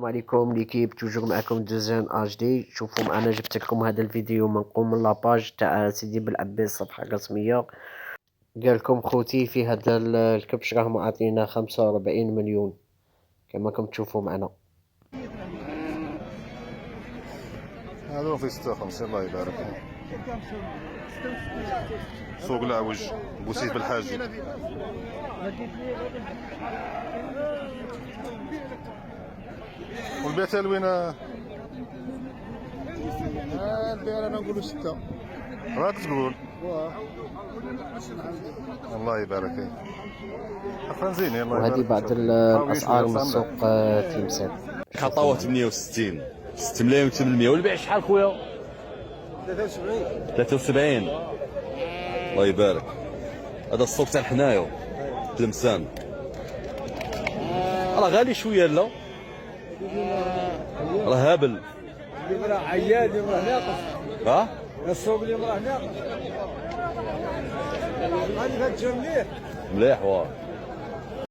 السلام عليكم ليكيب، توجور معكم دوزان اش دي. شوفوا معنا جبت لكم هذا الفيديو منقوم من لاباج تاع سيدي بلعباس صفحه رسميه. قال لكم خوتي في هذا الكبش راهم عاطينا 45 مليون كما راكم تشوفوا معنا. هذا في 56 الله يبارك. سوق العوج بوسيف بالحاج. والبيع تالوين البيع انا نقولوا 6. راك تقول الله يبارك. فرنزيني الله يبارك. وهذه بعض الاسعار من سوق تلمسان. خطوه 68 6 ملايين و800. والبيع شحال خويا؟ 73. الله يبارك. هذا السوق تاع حنايا تلمسان. راه غالي شويه لا راه هابل. اللي راه عياد اللي راه ناقص. السوق اللي راه ناقص. هذه كتجي مليح. مليح واه.